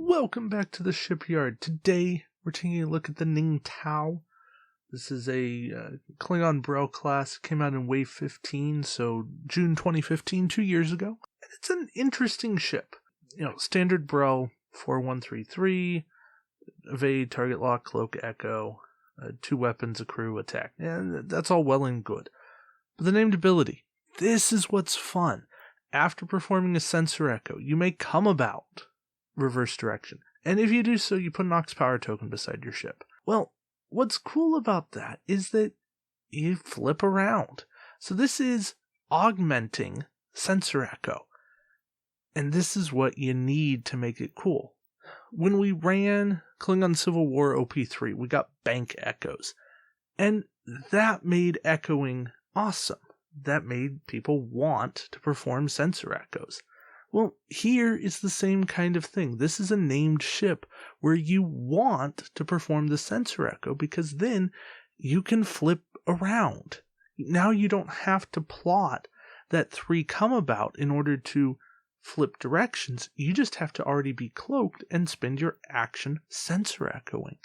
Welcome back to the shipyard. Today, we're taking a look at the Ning Tao. This is a Klingon Braille class. It came out in Wave 15, so June 2015, 2 years ago. And it's an interesting ship. Standard Braille 4133, evade, target lock, cloak, echo, 2 weapons, a crew, attack. And that's all well and good. But the named ability, this is what's fun. After performing a sensor echo, you may come about reverse direction. And if you do so, you put an Ox power token beside your ship. Well, what's cool about that is that you flip around. So this is augmenting sensor echo. And this is what you need to make it cool. When we ran Klingon Civil War OP3, we got bank echoes. And that made echoing awesome. That made people want to perform sensor echoes. Well, here is the same kind of thing. This is a named ship where you want to perform the sensor echo because then you can flip around. Now you don't have to plot that 3 come about in order to flip directions. You just have to already be cloaked and spend your action sensor echoing.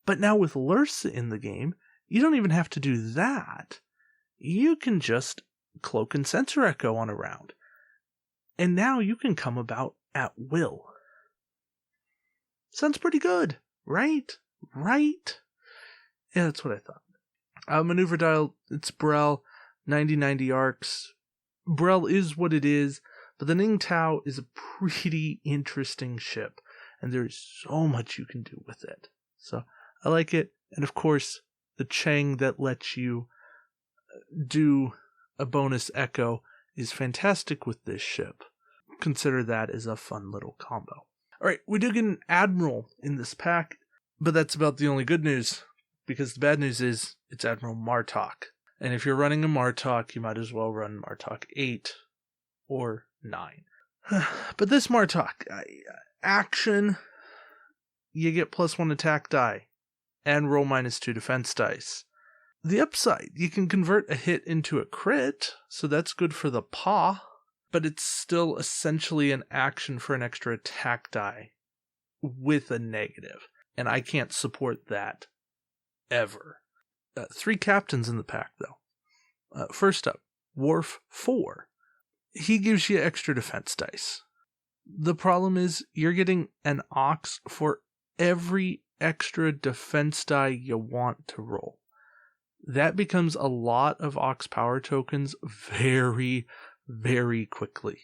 But now with Lursa in the game, you don't even have to do that. You can just cloak and sensor echo on a round. And now you can come about at will. Sounds pretty good, right? Right? Yeah, that's what I thought. Maneuver dial, it's Brel, 90-90 arcs. Brel is what it is, but the Ning Tao is a pretty interesting ship, and there's so much you can do with it. So, I like it, and of course, the Chang that lets you do a bonus echo is fantastic with this ship. Consider that as a fun little combo. Alright, we do get an Admiral in this pack, but that's about the only good news, because the bad news is it's Admiral Martok. And if you're running a Martok, you might as well run Martok 8 or 9. But this Martok, action, you get +1 attack die, and roll -2 defense dice. The upside, you can convert a hit into a crit, so that's good for the paw, but it's still essentially an action for an extra attack die with a negative, and I can't support that ever. 3 captains in the pack, though. First up, Worf 4. He gives you extra defense dice. The problem is you're getting an Ox for every extra defense die you want to roll. That becomes a lot of Ox power tokens very, very quickly.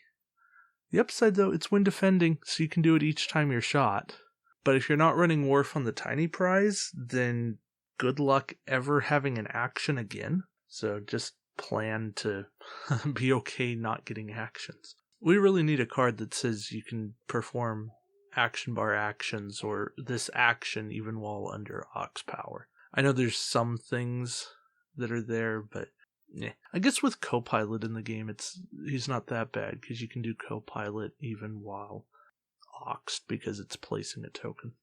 The upside, though, it's when defending, so you can do it each time you're shot. But if you're not running Worf on the tiny prize, then good luck ever having an action again. So just plan to be okay not getting actions. We really need a card that says you can perform action bar actions or this action even while under Ox power. I know there's some things that are there, but I guess with Copilot in the game, he's not that bad because you can do Copilot even while Oxed because it's placing a token.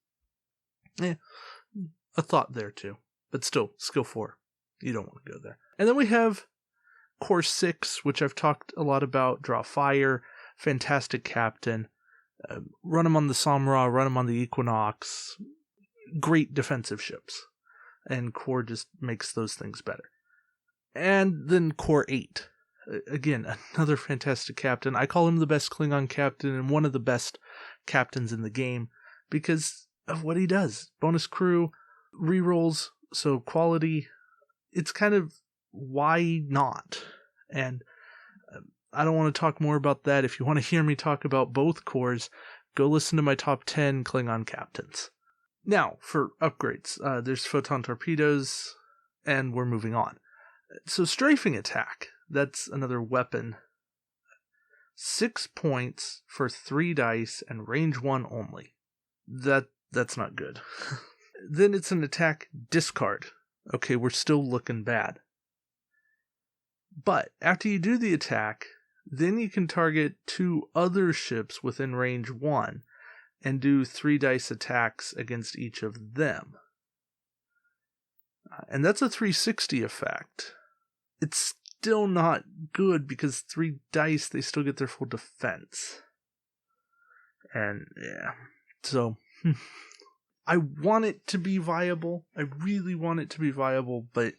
A thought there too, but still, skill 4, you don't want to go there. And then we have Core 6, which I've talked a lot about. Draw fire, fantastic captain. Run him on the Samra, run him on the Equinox. Great defensive ships. And Core just makes those things better. And then Core 8. Again, another fantastic captain. I call him the best Klingon captain and one of the best captains in the game because of what he does. Bonus crew, rerolls, so quality. It's kind of why not? And I don't want to talk more about that. If you want to hear me talk about both cores, go listen to my top 10 Klingon captains. Now, for upgrades, there's photon torpedoes, and we're moving on. So strafing attack, that's another weapon. 6 points for 3 dice and range 1 only. That's not good. Then it's an attack discard. Okay, we're still looking bad. But after you do the attack, then you can target 2 other ships within range 1. And do 3 dice attacks against each of them. And that's a 360 effect. It's still not good because 3 dice, they still get their full defense. And yeah, So, I want it to be viable. I really want it to be viable, but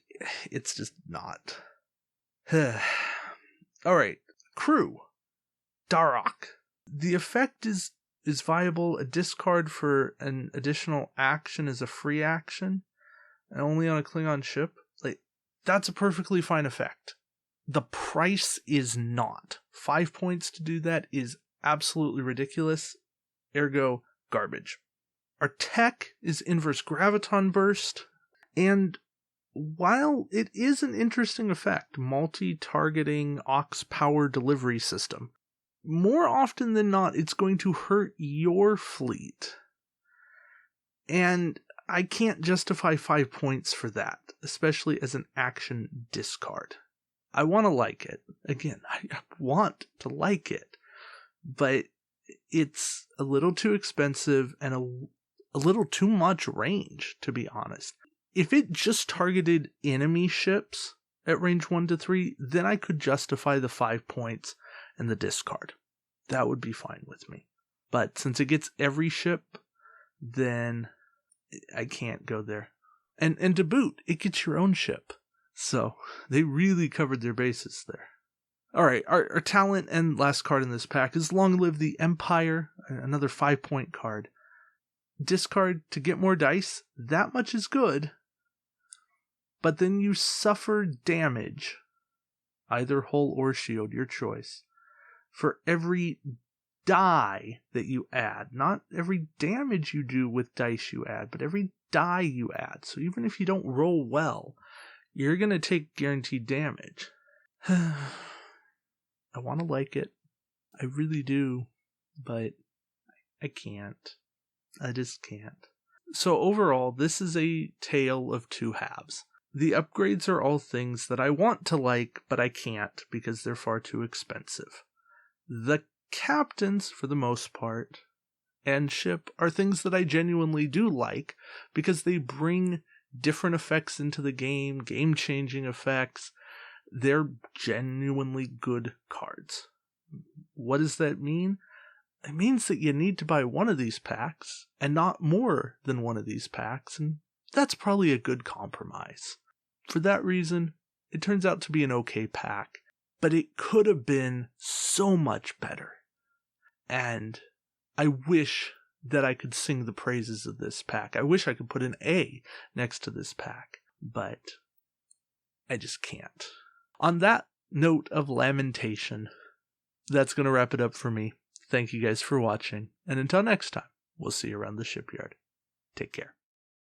it's just not. Alright, crew. Darok. The effect is viable. A discard for an additional action is a free action, and only on a Klingon ship. Like, that's a perfectly fine effect. The price is not. 5 points to do that is absolutely ridiculous. Ergo, garbage. Our tech is inverse graviton burst, and while it is an interesting effect, multi-targeting aux power delivery system, more often than not, it's going to hurt your fleet. And I can't justify 5 points for that, especially as an action discard. I want to like it. Again, I want to like it, but it's a little too expensive and a little too much range, to be honest. If it just targeted enemy ships at range 1 to 3, then I could justify the 5 points and the discard. That would be fine with me. But since it gets every ship, then I can't go there. And to boot, it gets your own ship. So they really covered their bases there. Alright, our talent and last card in this pack is Long Live the Empire, another 5-point card. Discard to get more dice, that much is good. But then you suffer damage, either hull or shield, your choice, for every die that you add. Not every damage you do with dice you add, but every die you add. So even if you don't roll well, you're going to take guaranteed damage. I want to like it. I really do, but I can't. I just can't. So overall, this is a tale of two halves. The upgrades are all things that I want to like, but I can't because they're far too expensive. The captains, for the most part, and ship are things that I genuinely do like because they bring different effects into the game, game-changing effects. They're genuinely good cards. What does that mean? It means that you need to buy one of these packs and not more than one of these packs, and that's probably a good compromise. For that reason, it turns out to be an okay pack, but it could have been so much better. And I wish that I could sing the praises of this pack. I wish I could put an A next to this pack, but I just can't. On that note of lamentation, that's going to wrap it up for me. Thank you guys for watching, and until next time, we'll see you around the shipyard. Take care.